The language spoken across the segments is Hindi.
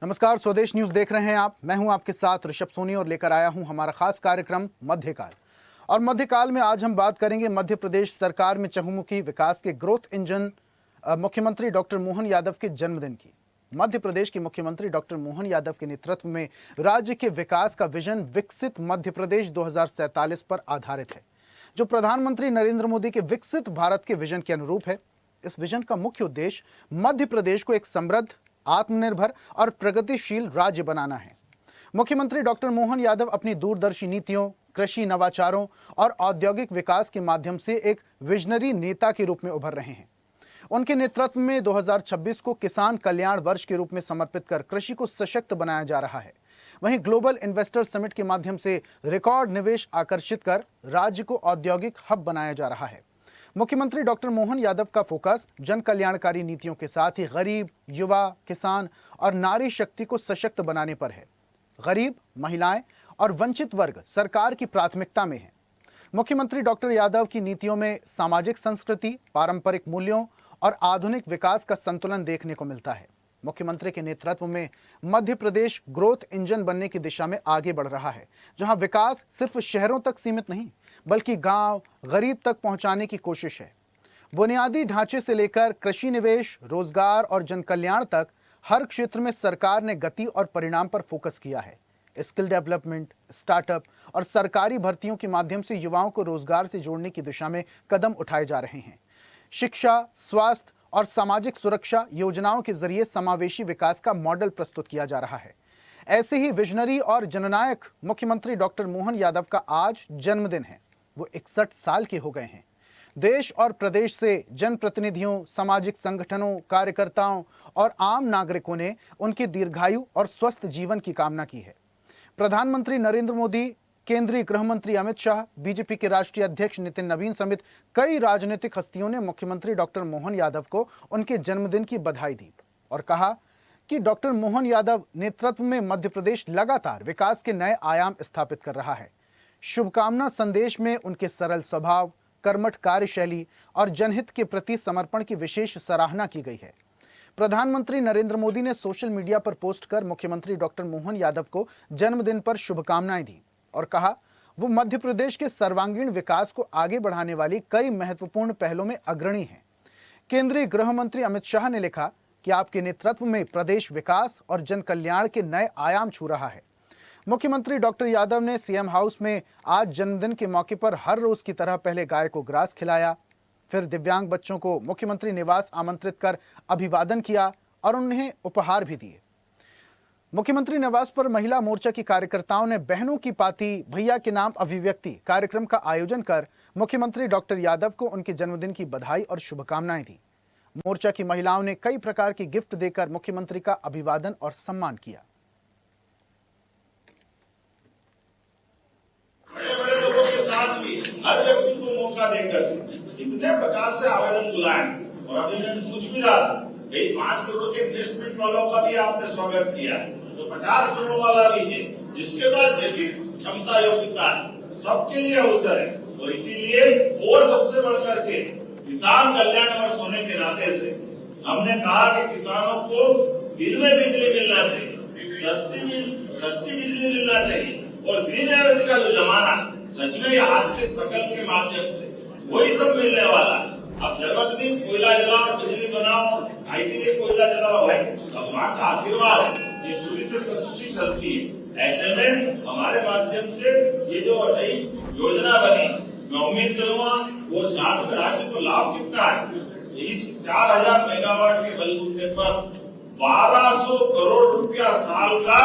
नमस्कार, स्वदेश न्यूज देख रहे हैं आप। मैं हूं आपके साथ ऋषभ सोनी और लेकर आया हूं हमारा खास कार्यक्रम मध्यकाल। और मध्यकाल में आज हम बात करेंगे मध्य प्रदेश सरकार में चहुमुखी विकास के ग्रोथ इंजन मुख्यमंत्री डॉक्टर मोहन यादव के जन्मदिन की। मध्य प्रदेश के मुख्यमंत्री डॉक्टर मोहन यादव के नेतृत्व में राज्य के विकास का विजन विकसित मध्य प्रदेश 2047 पर आधारित है, जो प्रधानमंत्री नरेंद्र मोदी के विकसित भारत के विजन के अनुरूप है। इस विजन का मुख्य उद्देश्य मध्य प्रदेश को एक समृद्ध, आत्मनिर्भर और प्रगतिशील राज्य बनाना है। मुख्यमंत्री डॉक्टर मोहन यादव अपनी दूरदर्शी नीतियों, कृषि नवाचारों और औद्योगिक विकास के माध्यम से एक विजनरी नेता के रूप में उभर रहे हैं। उनके नेतृत्व में 2026 को किसान कल्याण वर्ष के रूप में समर्पित कर कृषि को सशक्त बनाया जा रहा है। वहीं ग्लोबल इन्वेस्टर समिट के माध्यम से रिकॉर्ड निवेश आकर्षित कर राज्य को औद्योगिक हब बनाया जा रहा है। मुख्यमंत्री डॉक्टर मोहन यादव का फोकस जन कल्याणकारी नीतियों के साथ ही गरीब, युवा, किसान और नारी शक्ति को सशक्त बनाने पर है। गरीब, महिलाएं और वंचित वर्ग सरकार की प्राथमिकता में है। मुख्यमंत्री डॉक्टर यादव की नीतियों में सामाजिक संस्कृति, पारंपरिक मूल्यों और आधुनिक विकास का संतुलन देखने को मिलता है। मुख्यमंत्री के नेतृत्व में मध्य प्रदेश ग्रोथ इंजन बनने की दिशा में आगे बढ़ रहा है, जहां विकास सिर्फ शहरों तक सीमित नहीं बल्कि गांव, गरीब तक पहुंचाने की कोशिश है। बुनियादी ढांचे से लेकर कृषि निवेश, रोजगार और जन कल्याण तक हर क्षेत्र में सरकार ने गति और परिणाम पर फोकस किया है। स्किल डेवलपमेंट, स्टार्टअप और सरकारी भर्तियों के माध्यम से युवाओं को रोजगार से जोड़ने की दिशा में कदम उठाए जा रहे हैं। शिक्षा, स्वास्थ्य और सामाजिक सुरक्षा योजनाओं के जरिए समावेशी विकास का मॉडल प्रस्तुत किया जा रहा है। ऐसे ही विजनरी और जननायक मुख्यमंत्री डॉक्टर मोहन यादव का आज जन्मदिन है। वो 61 साल के हो गए हैं। देश और प्रदेश से जनप्रतिनिधियों, सामाजिक संगठनों, कार्यकर्ताओं और आम नागरिकों ने उनके दीर्घायु और स्वस्थ जीवन की कामना की है। प्रधानमंत्री नरेंद्र मोदी, केंद्रीय गृह मंत्री अमित शाह, बीजेपी के राष्ट्रीय अध्यक्ष नितिन नवीन समेत कई राजनीतिक हस्तियों ने मुख्यमंत्री डॉक्टर मोहन यादव को उनके जन्मदिन की बधाई दी और कहा कि डॉक्टर मोहन यादव नेतृत्व में मध्य प्रदेश लगातार विकास के नए आयाम स्थापित कर रहा है। शुभकामना संदेश में उनके सरल स्वभाव, कर्मठ कार्यशैली और जनहित के प्रति समर्पण की विशेष सराहना की गई है। प्रधानमंत्री नरेंद्र मोदी ने सोशल मीडिया पर पोस्ट कर मुख्यमंत्री डॉक्टर मोहन यादव को जन्मदिन पर शुभकामनाएं दी और कहा वो मध्य प्रदेश के सर्वांगीण विकास को आगे बढ़ाने वाली कई महत्वपूर्ण पहलों में अग्रणी हैं। केंद्रीय गृह मंत्री अमित शाह ने लिखा कि आपके नेतृत्व में प्रदेश विकास और जन कल्याण के नए आयाम छू रहा है। मुख्यमंत्री डॉक्टर यादव ने सीएम हाउस में आज जन्मदिन के मौके पर हर रोज की तरह पहले गाय को ग्रास खिलाया, फिर दिव्यांग बच्चों को मुख्यमंत्री निवास आमंत्रित कर अभिवादन किया और उन्हें उपहार भी दिए। मुख्यमंत्री निवास पर महिला मोर्चा की कार्यकर्ताओं ने बहनों की पाती भैया के नाम अभिव्यक्ति कार्यक्रम का आयोजन कर मुख्यमंत्री डॉक्टर यादव को उनके जन्मदिन की बधाई और शुभकामनाएं दी। मोर्चा की महिलाओं ने कई प्रकार की गिफ्ट देकर मुख्यमंत्री का अभिवादन और सम्मान किया। हर व्यक्ति को मौका देकर इतने प्रकार से आवेदन बुलाए और अभी मैं पूछ भी रहा था, भाई 5 करोड़ के इन्वेस्टमेंट वालों का भी आपने स्वागत किया, तो 50 करोड़ वाला भी है, जिसके पास जैसी क्षमता योग्यता है सबके लिए अवसर है। और इसीलिए और सबसे बढ़कर के किसान कल्याण वर्ष होने के नाते से हमने कहा कि किसानों को दिन में बिजली मिलना चाहिए, सस्ती बिजली मिलना चाहिए और ग्रीन एनर्जी का जो जमाना सच में आज के प्रकल्प के माध्यम से वही सब मिलने वाला। अब जरूरत नहीं कोयला जलाओ और बिजली बनाओ, आई के लिए कोयला जलाओ, भाई भगवान का आशीर्वाद है, ये सूर्य से सब चलती है। ऐसे में हमारे माध्यम से ये जो नई योजना बनी, मैं उम्मीद करूंगा वो साथ में राज्य को लाभ कितना है। इस 4000 मेगावाट के बलबूते पर 1200 करोड़ रुपया साल का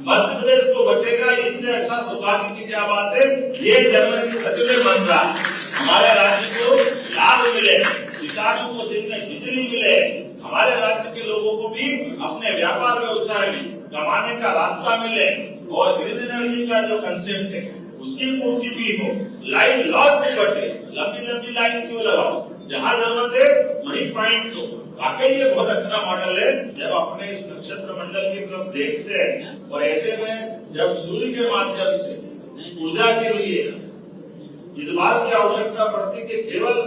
मध्य प्रदेश को बचेगा। इससे अच्छा सौभाग्य की क्या बात है। ये जन्मदिन सच में बन रहा है, हमारे राज्य को लाभ मिले, किसानों को दिन में बिजली मिले, हमारे राज्य के लोगों को भी अपने व्यापार व्यवसाय में कमाने का रास्ता मिले और ग्रीन एनर्जी का जो कंसेप्ट है उसकी पूर्ति भी हो, लाइन लॉस भी बचे। लंबी लाइन क्यों लगाओ, जहाँ जरूरत है वही पॉइंट हो। वाकई ये बहुत अच्छा मॉडल है। जब अपने इस नक्षत्र मंडल की तरफ देखते हैं और ऐसे में जब सूर्य के माध्यम से ऊर्जा के लिए इस बात की आवश्यकता पड़ती कि केवल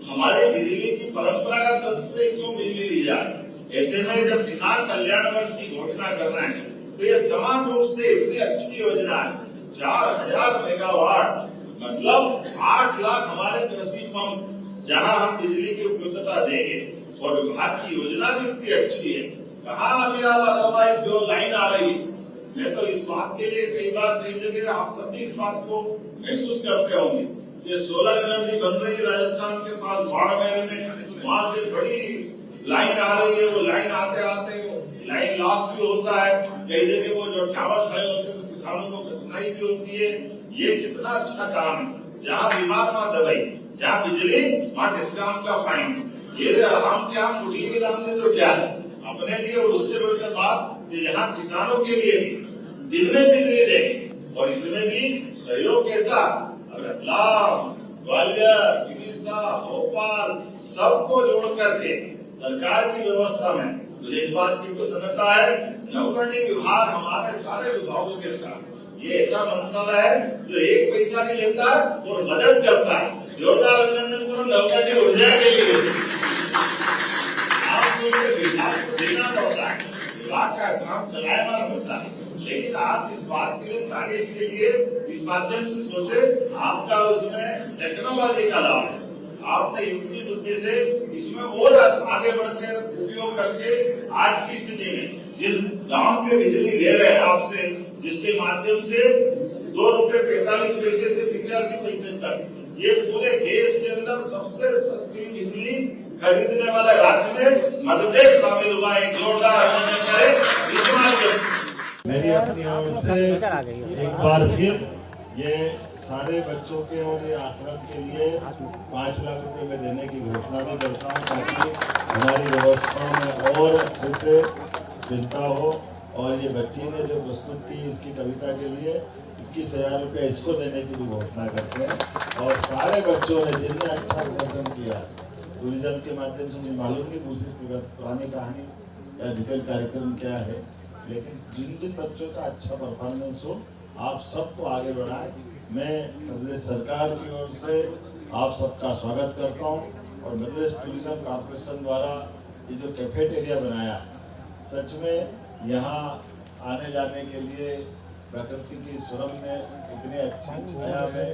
हमारे बिजली की परंपरागत पद्धति से क्यों बिजली दी जाए, ऐसे में जब किसान कल्याण वर्ष की घोषणा कर रहे हैं तो ये समान रूप से इतनी अच्छी योजना है। 4000 मेगावाट मतलब 8 लाख हमारे कृषि पंप जहां हम बिजली की उपलब्धता देंगे और विभाग की योजना भी इतनी अच्छी है। कहाँ अभी आप जो लाइन आ रही, मैं तो इस बात के लिए कई बार कई जगह आप सब भी इस बात को महसूस करते होंगे। ये सोलर एनर्जी बन रही है राजस्थान के पास बाड़मेर में, वहां से बड़ी लाइन आ रही है। वो लाइन आते आते लाइन लॉस भी होता है, कई जगह वो जो टावर खड़े होते हैं तो किसानों को कठिनाई भी होती है। ये कितना अच्छा काम है, जहाँ बीमार वहाँ दवाई, जहाँ बिजली वहाँ डिस्काउंट का फाइन। ये आराम के हम उठिए राम ने तो क्या है अपने लिए, और उससे बढ़कर बात कि यहाँ किसानों के लिए भी दिन में बिजली देंगे और इसमें भी सहयोग के साथ रतलाम, ग्वालियर, विदिशा, भोपाल सबको जोड़ करके सरकार की व्यवस्था में मुझे इस बात की प्रसन्नता है। नौकरणी विभाग हमारे सारे विभागों के साथ ये ऐसा मंत्रालय है जो एक पैसा नहीं लेता और मदद करता है। जोरदार अभिनंदन करो नौकरणी ऊर्जा के लिए। आपको इसे विभाग को देना पड़ता है, विभाग का काम चलायमान होता है, लेकिन आप इस बात के लिए तारीफ के लिए इस माध्यम से सोचे आपका उसमें टेक्नोलॉजी का लाभ है। आपने युक्ति बुद्धि से इसमें और आगे बढ़कर उपयोग करके आज की स्थिति में जिस गांव में बिजली ले रहे हैं आपसे, जिसके माध्यम से 2 रुपए 45 पैसे से 85 पैसे तक, ये पूरे देश के अंदर सबसे सस्ती बिजली खरीदने वाला राज्य में मध्य प्रदेश शामिल हुआ। एक जोरदार अभिनंदन करें इस माध्यम। मेरी अपनी ओर से एक बार फिर ये सारे बच्चों के और ये आश्रम के लिए 5 लाख रुपए में देने की घोषणा भी करता हूँ, ताकि हमारी व्यवस्था में और अच्छे से चिंता हो। और ये बच्ची ने जो प्रस्तुत की इसकी कविता के लिए 21,000 रुपये इसको देने की भी घोषणा करते हैं। और सारे बच्चों ने जिनने अच्छा प्रदर्शन किया टूरिज्म के माध्यम से, मुझे मालूम नहीं दूसरी पुरानी कहानी या डिटेल कार्यक्रम क्या है, लेकिन जिन जिन बच्चों का अच्छा परफॉर्मेंस हो आप सबको आगे बढ़ाएं। मैं मध्य सरकार की ओर से आप सबका स्वागत करता हूं। और मध्य टूरिज्म कॉर्पोरेशन द्वारा ये जो कैफेटेरिया बनाया, सच में यहाँ आने जाने के लिए प्रकृति की सुरम में इतनी अच्छी छाया में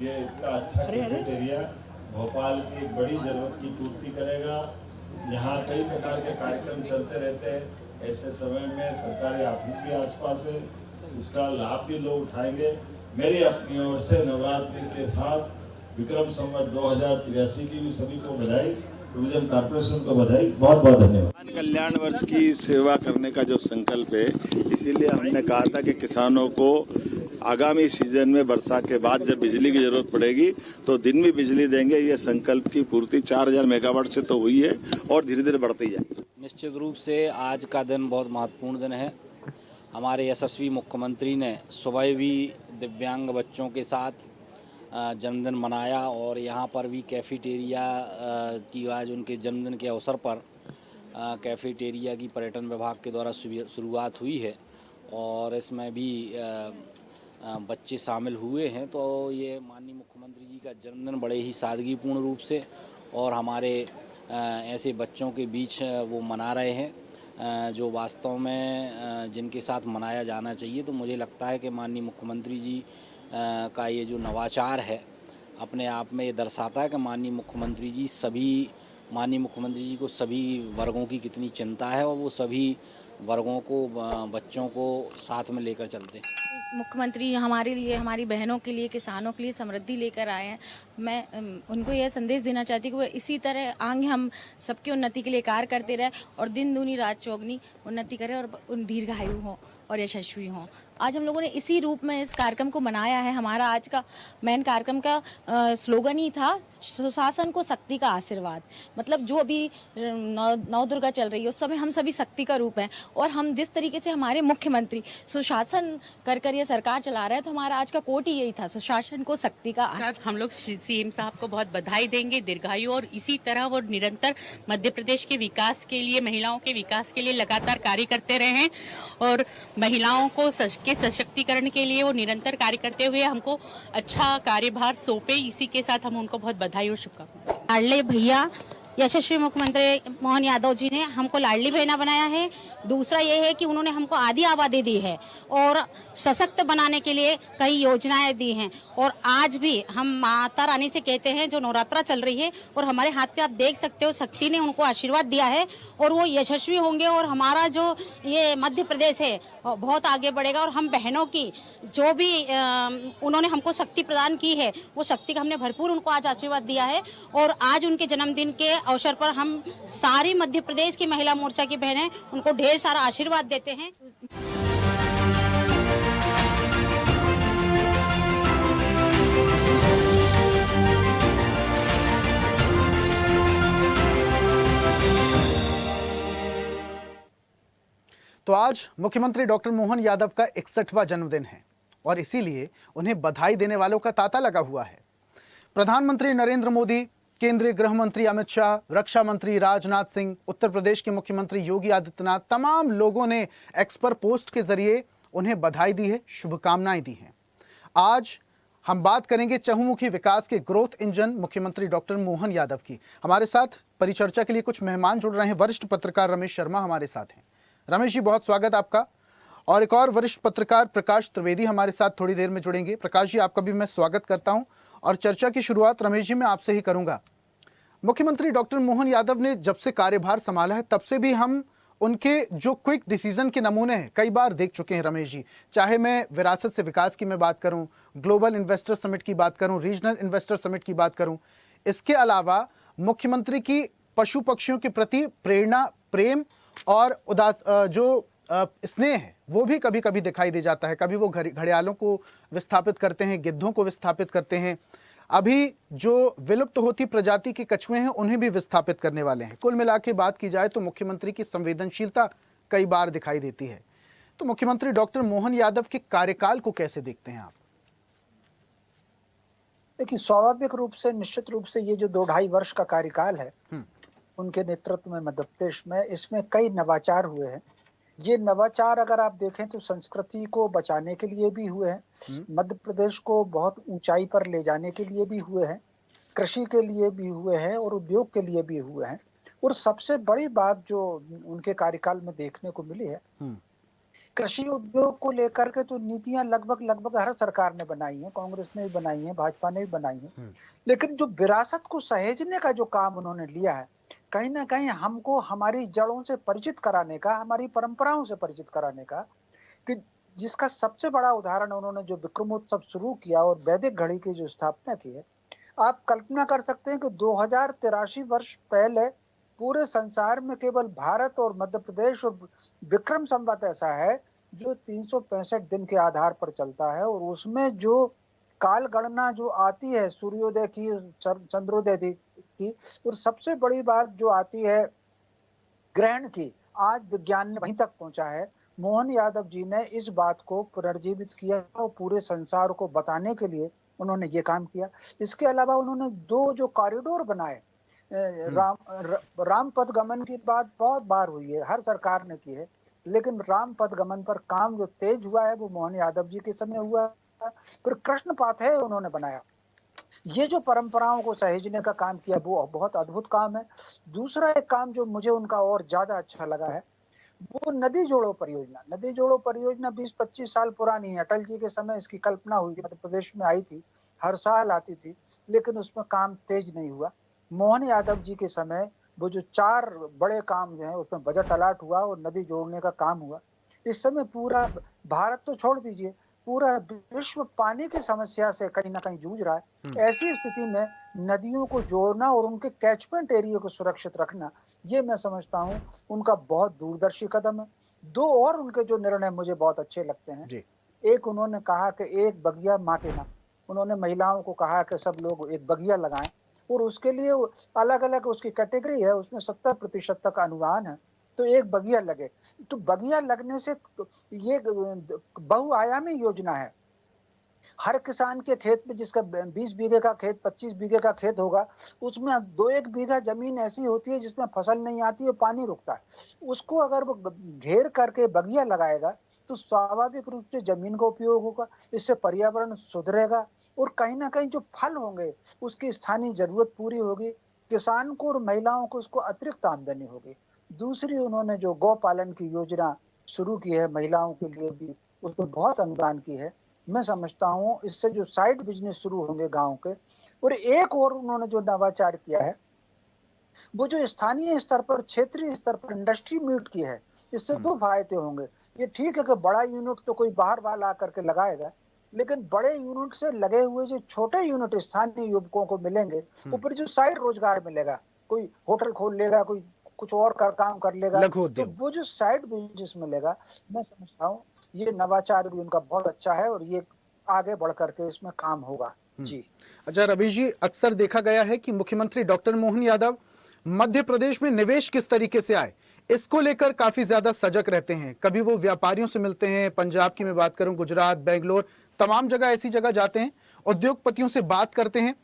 ये इतना अच्छा कैफेटेरिया भोपाल की एक बड़ी जरूरत की पूर्ति करेगा। यहाँ कई प्रकार के कार्यक्रम चलते रहते हैं, ऐसे समय में सरकारी ऑफिस भी आसपास है, इसका लाभ भी लोग उठाएंगे। मेरी अपनी ओर से नवरात्रि के साथ विक्रम संवत 2083 की भी सभी को बधाई, टूरिज्म कॉर्पोरेशन को बधाई, बहुत बहुत धन्यवाद। कल्याण वर्ष की सेवा करने का जो संकल्प है, इसीलिए हमने कहा था कि किसानों को आगामी सीजन में वर्षा के बाद जब बिजली की जरूरत पड़ेगी तो दिन में बिजली देंगे। ये संकल्प की पूर्ति 4000 मेगावाट से तो हुई है और धीरे धीरे बढ़ती जाए। निश्चित रूप से आज का दिन बहुत महत्वपूर्ण दिन है। हमारे यशस्वी मुख्यमंत्री ने सुबह भी दिव्यांग बच्चों के साथ जन्मदिन मनाया और यहाँ पर भी कैफेटेरिया की आज उनके जन्मदिन के अवसर पर कैफेटेरिया की पर्यटन विभाग के द्वारा शुरुआत हुई है और इसमें भी बच्चे शामिल हुए हैं। तो ये माननीय मुख्यमंत्री जी का जन्मदिन बड़े ही सादगीपूर्ण रूप से और हमारे ऐसे बच्चों के बीच वो मना रहे हैं जो वास्तव में जिनके साथ मनाया जाना चाहिए। तो मुझे लगता है कि माननीय मुख्यमंत्री जी का ये जो नवाचार है अपने आप में ये दर्शाता है कि माननीय मुख्यमंत्री जी को सभी वर्गों की कितनी चिंता है और वो सभी वर्गों को बच्चों को साथ में लेकर चलते हैं। मुख्यमंत्री हमारे लिए, हमारी बहनों के लिए, किसानों के लिए समृद्धि लेकर आए हैं। मैं उनको यह संदेश देना चाहती हूँ कि वो इसी तरह आगे हम सबकी उन्नति के लिए कार्य करते रहे और दिन दूनी रात चौगनी उन्नति करें और दीर्घायु हों और यशस्वी हों। आज हम लोगों ने इसी रूप में इस कार्यक्रम को मनाया है। हमारा आज का मेन कार्यक्रम का स्लोगन ही था सुशासन को शक्ति का आशीर्वाद। मतलब जो अभी नौ दुर्गा चल रही है उस समय हम सभी शक्ति का रूप हैं और हम जिस तरीके से हमारे मुख्यमंत्री सुशासन कर कर ये सरकार चला रहे हैं, तो हमारा आज का कोट ही यही था, सुशासन को शक्ति का आशीर्वाद। हम लोग सीएम साहब को बहुत बधाई देंगे, दीर्घायु, और इसी तरह वो निरंतर मध्य प्रदेश के विकास के लिए, महिलाओं के विकास के लिए लगातार कार्य करते रहे हैं और महिलाओं को के सशक्तिकरण के लिए वो निरंतर कार्य करते हुए हमको अच्छा कार्यभार सौंपे। इसी के साथ हम उनको बहुत बधाई और शुभकामनाएं। लाडले भैया यशस्वी मुख्यमंत्री मोहन यादव जी ने हमको लाडली बहना बनाया है। दूसरा ये है कि उन्होंने हमको आधी आबादी दी है और सशक्त बनाने के लिए कई योजनाएं दी हैं। और आज भी हम माता रानी से कहते हैं, जो नवरात्रा चल रही है और हमारे हाथ पे आप देख सकते हो, शक्ति ने उनको आशीर्वाद दिया है और वो यशस्वी होंगे और हमारा जो ये मध्य प्रदेश है बहुत आगे बढ़ेगा। और हम बहनों की जो भी उन्होंने हमको शक्ति प्रदान की है, वो शक्ति का हमने भरपूर उनको आज आशीर्वाद दिया है। और आज उनके जन्मदिन के अवसर पर हम सारी मध्य प्रदेश की महिला मोर्चा की बहनें उनको ढेर सारा आशीर्वाद देते हैं। तो आज मुख्यमंत्री डॉक्टर मोहन यादव का 61वां जन्मदिन है और इसीलिए उन्हें बधाई देने वालों का तांता लगा हुआ है। प्रधानमंत्री नरेंद्र मोदी, केंद्रीय गृह मंत्री अमित शाह, रक्षा मंत्री राजनाथ सिंह, उत्तर प्रदेश के मुख्यमंत्री योगी आदित्यनाथ, तमाम लोगों ने एक्स पर पोस्ट के जरिए उन्हें बधाई दी है, शुभकामनाएं दी हैं। आज हम बात करेंगे चहुमुखी विकास के ग्रोथ इंजन मुख्यमंत्री डॉक्टर मोहन यादव की। हमारे साथ परिचर्चा के लिए कुछ मेहमान जुड़ रहे हैं। वरिष्ठ पत्रकार रमेश शर्मा हमारे साथ हैं। रमेश जी, बहुत स्वागत आपका। और एक और वरिष्ठ पत्रकार प्रकाश त्रिवेदी हमारे साथ थोड़ी देर में जुड़ेंगे। प्रकाश जी, आपका भी मैं स्वागत करता हूं और चर्चा की शुरुआत रमेश जी मैं आपसे ही करूंगा। मुख्यमंत्री डॉक्टर मोहन यादव ने जब से कार्यभार संभाला है तब से भी हम उनके जो क्विक डिसीजन के नमूने हैं कई बार देख चुके हैं रमेश जी। चाहे मैं विरासत से विकास की मैं बात करूं, ग्लोबल इन्वेस्टर समिट की बात करूं, रीजनल इन्वेस्टर समिट की बात करूं, इसके अलावा मुख्यमंत्री की पशु पक्षियों के प्रति प्रेरणा, प्रेम और जो स्नेह है वो भी कभी कभी दिखाई दे जाता है। कभी वो घड़ियालों को विस्थापित करते हैं, गिद्धों को विस्थापित करते हैं, अभी जो विलुप्त होती प्रजाति के कछुए हैं उन्हें भी विस्थापित करने वाले हैं। कुल मिला के बात की जाए तो मुख्यमंत्री की संवेदनशीलता कई बार दिखाई देती है। तो मुख्यमंत्री डॉक्टर मोहन यादव के कार्यकाल को कैसे देखते हैं आप? देखिए, स्वाभाविक रूप से, निश्चित रूप से ये जो 2-2.5 वर्ष का कार्यकाल है उनके नेतृत्व में मध्य प्रदेश में, इसमें कई नवाचार हुए हैं। ये नवाचार अगर आप देखें तो संस्कृति को बचाने के लिए भी हुए हैं, मध्य प्रदेश को बहुत ऊंचाई पर ले जाने के लिए भी हुए हैं, कृषि के लिए भी हुए हैं और उद्योग के लिए भी हुए हैं। और सबसे बड़ी बात जो उनके कार्यकाल में देखने को मिली है, कृषि उद्योग को लेकर के तो नीतियां लगभग हर सरकार ने बनाई है, कांग्रेस ने भी बनाई है, भाजपा ने भी बनाई है। लेकिन जो विरासत को सहेजने का जो काम उन्होंने लिया है, कहीं ना कहीं हमको हमारी जड़ों से परिचित कराने का, हमारी परंपराओं से परिचित कराने का, कि जिसका सबसे बड़ा उदाहरण उन्होंने जो विक्रमोत्सव शुरू किया और वैदिक घड़ी की जो स्थापना की है, आप कल्पना कर सकते हैं कि 2083 वर्ष पहले पूरे संसार में केवल भारत और मध्य प्रदेश और विक्रम संवत ऐसा है जो 365 दिन के आधार पर चलता है। और उसमें जो काल गणना जो आती है सूर्योदय की, चंद्रोदय की, और सबसे बड़ी बात जो आती है ग्रहण की, आज विज्ञान ने वहीं तक पहुंचा है। मोहन यादव जी ने इस बात को पुनर्जीवित किया और पूरे संसार को बताने के लिए उन्होंने ये काम किया। इसके अलावा उन्होंने 2 जो कॉरिडोर बनाए, राम पथ गमन की बात बहुत बार हुई है, हर सरकार ने की है, लेकिन राम पथ गमन पर काम जो तेज हुआ है वो मोहन यादव जी के समय हुआ। फिर कृष्ण पाथ है उन्होंने बनाया। ये जो परंपराओं को सहेजने का काम किया वो बहुत अद्भुत काम है। दूसरा एक काम जो मुझे उनका और ज्यादा अच्छा लगा है वो नदी जोड़ो परियोजना। नदी जोड़ो परियोजना 20-25 साल पुरानी है। अटल जी के समय इसकी कल्पना हुई थी, मध्य प्रदेश में आई थी, हर साल आती थी, लेकिन उसमें काम तेज नहीं हुआ। मोहन यादव जी के समय वो जो 4 बड़े काम जो है उसमें बजट अलाट हुआ और नदी जोड़ने का काम हुआ। इस समय पूरा भारत तो छोड़ दीजिए, पूरा विश्व पानी की समस्या से कहीं ना कहीं जूझ रहा है। ऐसी स्थिति में नदियों को जोड़ना और उनके कैचमेंट एरिया को सुरक्षित रखना, ये मैं समझता हूँ उनका बहुत दूरदर्शी कदम है। 2 और उनके जो निर्णय मुझे बहुत अच्छे लगते हैं। एक, उन्होंने कहा कि एक बगिया माँ के नाम। उन्होंने महिलाओं को कहा कि सब लोग एक बगिया लगाएं और उसके लिए अलग अलग उसकी कैटेगरी है, उसमें 70% तक अनुदान है, तो एक बगिया लगे। तो बगिया लगने से ये बहुआयामी योजना है। हर किसान के खेत में, जिसका 20 बीघे का खेत, 25 बीघे का खेत होगा, उसमें 2-1 बीघा जमीन ऐसी होती है जिसमें फसल नहीं आती है, पानी रुकता है। उसको अगर वो घेर करके बगिया लगाएगा तो स्वाभाविक रूप से जमीन का उपयोग होगा, इससे पर्यावरण सुधरेगा और कहीं ना कहीं जो फल होंगे उसकी स्थानीय जरूरत पूरी होगी। किसान को और महिलाओं को इसको अतिरिक्त आमदनी होगी। दूसरी, उन्होंने जो गौ पालन की योजना शुरू की है महिलाओं के लिए भी, उसमें बहुत अनुदान की है। मैं समझता हूँ इससे जो साइड बिजनेस शुरू होंगे गांव के। और एक और उन्होंने जो नवाचार किया है, वो जो स्थानीय स्तर पर, क्षेत्रीय स्तर पर इंडस्ट्री मीट की है, इससे दो फायदे होंगे। ये ठीक है कि बड़ा यूनिट तो कोई बाहर वाला आकर के लगाएगा, लेकिन बड़े यूनिट से लगे हुए जो छोटे यूनिट स्थानीय युवकों को मिलेंगे, ऊपर जो साइड रोजगार मिलेगा, कोई होटल खोल लेगा, कोई कुछ और काम कर लेगा, लघु तो उद्योग। वो जो साइड बिजनेस मिलेगा, मैं समझता हूँ ये नवाचार भी उनका बहुत अच्छा है और ये आगे बढ़ करके इसमें काम होगा। जी अच्छा रमेश जी, अक्सर देखा गया है कि मुख्यमंत्री डॉक्टर मोहन यादव मध्य प्रदेश में निवेश किस तरीके से आए, इसको लेकर काफी ज्यादा सजग रहते हैं। कभी वो व्यापारियों से मिलते हैं, पंजाब की मैं बात करूं, गुजरात, बेंगलोर, तमाम जगह ऐसी जगह जाते हैं, उद्योगपतियों से बात करते हैं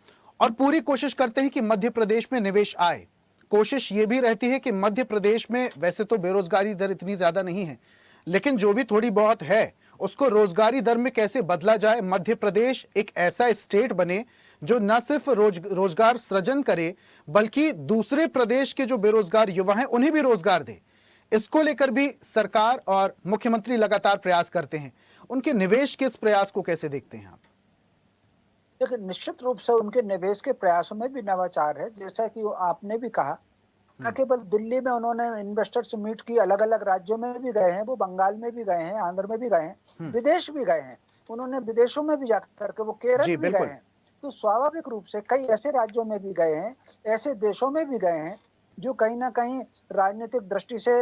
और पूरी कोशिश करते हैं कि मध्य प्रदेश में निवेश आए। कोशिश ये भी रहती है कि मध्य प्रदेश में वैसे तो बेरोजगारी दर इतनी ज्यादा नहीं है, लेकिन जो भी थोड़ी बहुत है उसको रोजगारी दर में कैसे बदला जाए। मध्य प्रदेश एक ऐसा स्टेट बने जो न सिर्फ रोजगार सृजन करे, बल्कि दूसरे प्रदेश के जो बेरोजगार युवा हैं उन्हें भी रोजगार दे। इसको लेकर भी सरकार और मुख्यमंत्री लगातार प्रयास करते हैं। उनके निवेश के इस प्रयास को कैसे देखते हैं आप? देखिए, निश्चित रूप से उनके निवेश के प्रयासों में भी नवाचार है। जैसा कि आपने भी कहा, न केवल दिल्ली में उन्होंने इन्वेस्टर्स मीट की, अलग अलग राज्यों में भी गए हैं, वो बंगाल में भी गए हैं, आंध्र में भी गए हैं, विदेश भी गए हैं, उन्होंने विदेशों में भी जाकर के वो केरल भी गए हैं। तो स्वाभाविक रूप से कई ऐसे राज्यों में भी गए हैं, ऐसे देशों में भी गए हैं जो कहीं ना कहीं राजनीतिक दृष्टि से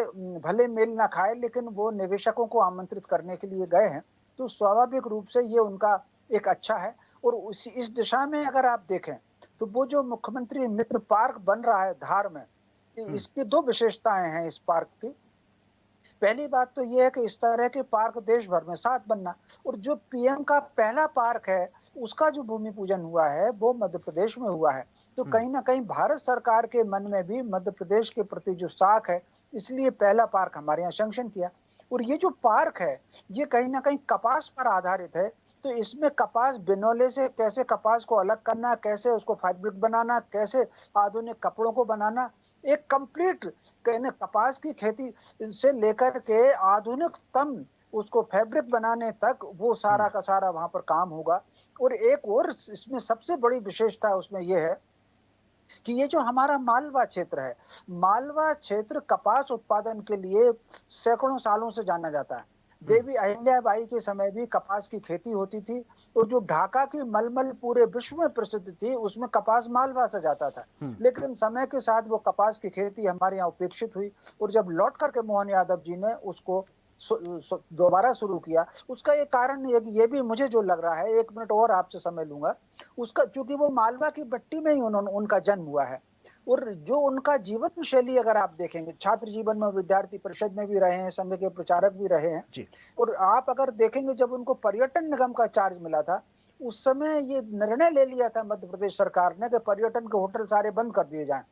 भले मेल ना खाए, लेकिन वो निवेशकों को आमंत्रित करने के लिए गए हैं। तो स्वाभाविक रूप से ये उनका एक अच्छा है। और इस दिशा में अगर आप देखें तो वो जो मुख्यमंत्री मित्र पार्क बन रहा है धार में, इसकी दो विशेषताएं हैं इस पार्क की। पहली बात तो यह है कि इस तरह के पार्क देश भर में 7 बनना, और जो पीएम का पहला पार्क है उसका जो भूमि पूजन हुआ है वो मध्य प्रदेश में हुआ है। तो कहीं ना कहीं भारत सरकार के मन में भी मध्य प्रदेश के प्रति जो साख है, इसलिए पहला पार्क हमारे यहाँ सैंक्शन किया। और ये जो पार्क है ये कहीं ना कहीं कपास पर आधारित है। तो इसमें कपास बिनौले से कैसे कपास को अलग करना, कैसे उसको फैब्रिक बनाना, कैसे आधुनिक कपड़ों को बनाना, एक कंप्लीट कहने कपास की खेती से लेकर के आधुनिकतम उसको फैब्रिक बनाने तक वो सारा का सारा वहां पर काम होगा। और एक और इसमें सबसे बड़ी विशेषता उसमें यह है कि ये जो हमारा मालवा क्षेत्र है, मालवा क्षेत्र कपास उत्पादन के लिए सैकड़ों सालों से जाना जाता है। देवी अहिल्याबाई के समय भी कपास की खेती होती थी, और जो ढाका की मलमल पूरे विश्व में प्रसिद्ध थी, उसमें कपास मालवा से जाता था। लेकिन समय के साथ वो कपास की खेती हमारे यहाँ उपेक्षित हुई, और जब लौट करके मोहन यादव जी ने उसको दोबारा शुरू किया, उसका एक कारण ये भी मुझे जो लग रहा है, 1 मिनट और आपसे समय लूंगा उसका, क्योंकि वो मालवा की मिट्टी में ही उनका जन्म हुआ है। और जो उनका जीवन शैली अगर आप देखेंगे, छात्र जीवन में विद्यार्थी परिषद में भी रहे हैं, संघ के प्रचारक भी रहे हैं जी। और आप अगर देखेंगे जब उनको पर्यटन निगम का चार्ज मिला था, उस समय ये निर्णय ले लिया था मध्य प्रदेश सरकार ने कि पर्यटन के होटल सारे बंद कर दिए जाएं।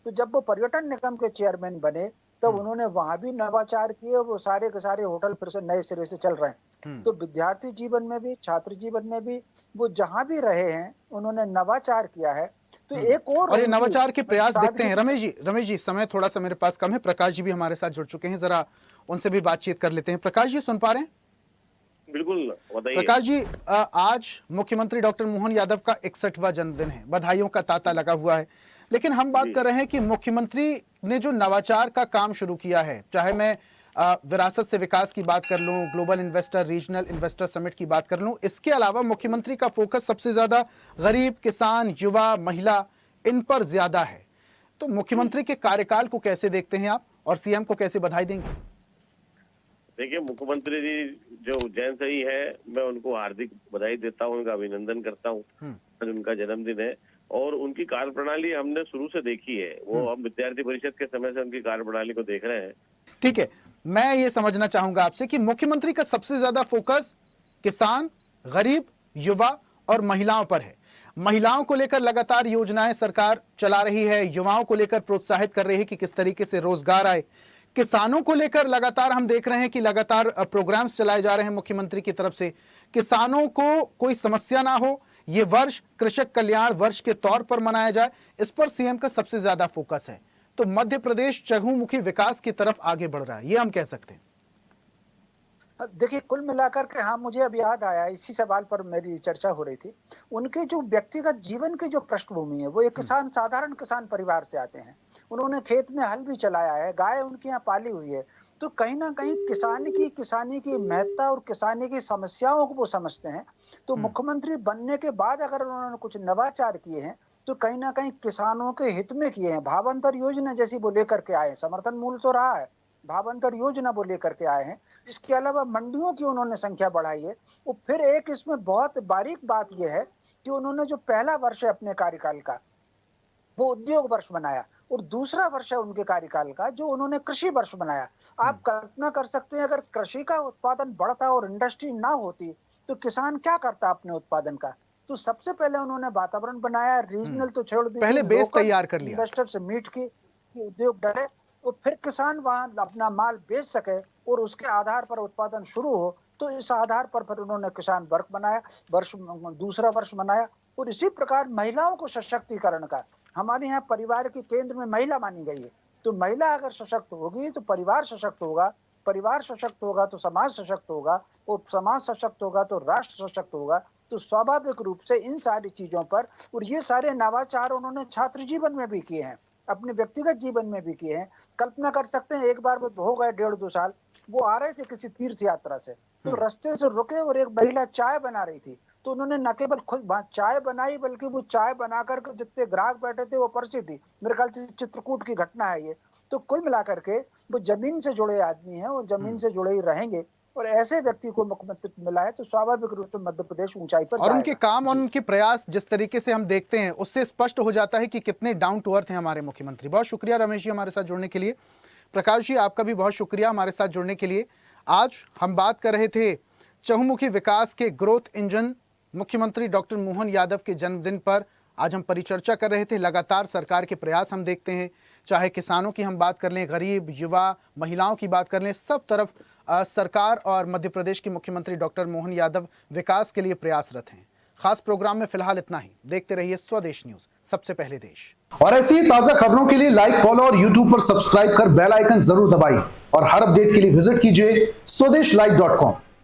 तो जब वो पर्यटन निगम के चेयरमैन बने तब उन्होंने वहां भी नवाचार किए, वो सारे के सारे होटल फिर से नए सिरे से चल रहे हैं। तो विद्यार्थी जीवन में भी, छात्र जीवन में भी, वो जहां भी रहे हैं उन्होंने नवाचार किया है। तो एक और ये नवाचार के प्रयास देखते हैं। रमेश जी समय थोड़ा सा मेरे पास कम है, प्रकाश जी भी हमारे साथ जुड़ चुके हैं, जरा उनसे भी बातचीत कर लेते हैं। प्रकाश जी सुन पा रहे हैं? बिल्कुल बताइए। प्रकाश जी, आज मुख्यमंत्री डॉक्टर मोहन यादव का 61वां जन्मदिन है, बधाइयों का तांता लगा हुआ है, लेकिन हम बात कर रहे हैं कि मुख्यमंत्री ने जो नवाचार का काम शुरू किया है, चाहे मैं विरासत से विकास की बात कर लूं, global investor, regional investor summit की बात कर लूं, इसके अलावा मुख्यमंत्री का फोकस सबसे ज्यादा गरीब, किसान, युवा, महिला, इन पर ज्यादा है। तो मुख्यमंत्री के कार्यकाल को कैसे देखते हैं आप, और सीएम को कैसे बधाई देंगे? देखिए, मुख्यमंत्री जी जो उज्जैन से ही है, मैं उनको हार्दिक बधाई देता हूँ, उनका अभिनंदन करता हूँ। आज उनका जन्मदिन है और उनकी कार्यप्रणाली हमने शुरू से देखी है। वो हम विद्यार्थी परिषद के समय से उनकी कार्यप्रणाली को देख रहे हैं। ठीक है, मैं ये समझना चाहूंगा आपसे कि मुख्यमंत्री का सबसे ज्यादा फोकस किसान, गरीब, युवा और महिलाओं पर है। महिलाओं को लेकर लगातार योजनाएं सरकार चला रही है, युवाओं को लेकर प्रोत्साहित कर रही है कि किस तरीके से रोजगार आए। किसानों को लेकर लगातार हम देख रहे हैं कि लगातार प्रोग्राम्स चलाए जा रहे हैं मुख्यमंत्री की तरफ से, किसानों को कोई समस्या ना हो, ये वर्ष कृषक कल्याण वर्ष के तौर पर मनाया जाए, इस पर सीएम का सबसे ज्यादा फोकस है। तो मध्य प्रदेश चहुमुखी विकास की तरफ आगे बढ़ रहा है, ये हम कह सकते हैं। देखिए, कुल मिलाकर के हाँ, मुझे अब याद आया, इसी सवाल पर मेरी चर्चा हो रही थी। उनके जो व्यक्तिगत जीवन की जो पृष्ठभूमि है, वो एक किसान, साधारण किसान परिवार से आते हैं। उन्होंने खेत में हल भी चलाया है, गाय उनके यहाँ पाली हुई है। तो कहीं ना कहीं किसानी की महत्ता और किसानी की समस्याओं को वो समझते हैं। तो मुख्यमंत्री बनने के बाद अगर उन्होंने कुछ नवाचार किए हैं तो कहीं ना कहीं किसानों के हित में किए हैं। भावांतर योजना जैसी वो लेकर के आए हैं, समर्थन मूल्य तो रहा है, भावांतर योजना वो लेकर के आए हैं। इसके अलावा मंडियों की उन्होंने संख्या बढ़ाई है। और फिर एक इसमें बहुत बारीक बात यह है कि उन्होंने जो पहला वर्ष है अपने कार्यकाल का, वो उद्योग वर्ष बनाया, और दूसरा वर्ष है उनके कार्यकाल का जो उन्होंने कृषि वर्ष बनाया। आप कल्पना कर सकते हैं, अगर कृषि का उत्पादन बढ़ता और इंडस्ट्री ना होती तो किसान क्या करता अपने उत्पादन का। तो सबसे पहले उन्होंने वातावरण बनाया, रीजनल तो छोड़ दिया, पहले बेस तैयार कर लिया, इन्वेस्टर से मीट की उद्योग डरे, तो फिर किसान वहां अपना माल बेच सके और उसके आधार पर उत्पादन शुरू हो। तो इस आधार पर फिर उन्होंने किसान वर्ष बनाया, दूसरा वर्ष बनाया। और इसी प्रकार महिलाओं को सशक्तिकरण का, हमारे यहाँ परिवार के केंद्र में महिला मानी गई है। तो महिला अगर सशक्त होगी तो परिवार सशक्त होगा, परिवार सशक्त होगा तो समाज सशक्त होगा, और समाज सशक्त होगा तो राष्ट्र सशक्त होगा। तो स्वाभाविक रूप से इन सारी चीजों पर, और ये सारे नवाचार उन्होंने छात्र जीवन में भी किए हैं, अपने व्यक्तिगत जीवन में भी किए हैं। कल्पना कर सकते हैं, एक बार वो हो गए 1.5-2 साल, वो आ रहे थे किसी तीर्थ यात्रा से, तो रास्ते से रुके और एक महिला चाय बना रही थी। तो उन्होंने न केवल खुद चाय बनाई, बल्कि वो चाय बनाकर के जितने ग्राहक बैठे थे वो पर्ची थी। मेरे ख्याल से चित्रकूट की घटना है ये। तो कुल मिलाकर के वो जमीन से जुड़े आदमी हैं और जमीन से जुड़े ही रहेंगे, और ऐसे व्यक्ति को मुख्यमंत्री मिला है तो स्वाभाविक रूप से मध्य प्रदेश ऊंचाई पर और उनके काम और उनके प्रयास जिस तरीके से हम देखते हैं उससे स्पष्ट हो जाता है कि कितने डाउन टू अर्थ हैं हमारे मुख्यमंत्री। बहुत शुक्रिया रमेश जी हमारे साथ जुड़ने के लिए। प्रकाश जी आपका भी बहुत शुक्रिया हमारे साथ जुड़ने के लिए। आज हम बात कर रहे थे चहुमुखी विकास के ग्रोथ इंजन मुख्यमंत्री डॉक्टर मोहन यादव के जन्मदिन पर आज हम परिचर्चा कर रहे थे। लगातार सरकार के प्रयास हम देखते हैं, चाहे किसानों की हम बात कर लें, गरीब, युवा, महिलाओं की बात कर लें, सब तरफ सरकार और मध्य प्रदेश के मुख्यमंत्री डॉक्टर मोहन यादव विकास के लिए प्रयासरत हैं। खास प्रोग्राम में फिलहाल इतना ही। देखते रहिए स्वदेश न्यूज, सबसे पहले देश। और ऐसी ही ताजा खबरों के लिए लाइक, फॉलो और यूट्यूब पर सब्सक्राइब कर बेल आइकन जरूर दबाइए, और हर अपडेट के लिए विजिट कीजिए स्वदेशलाइव.com।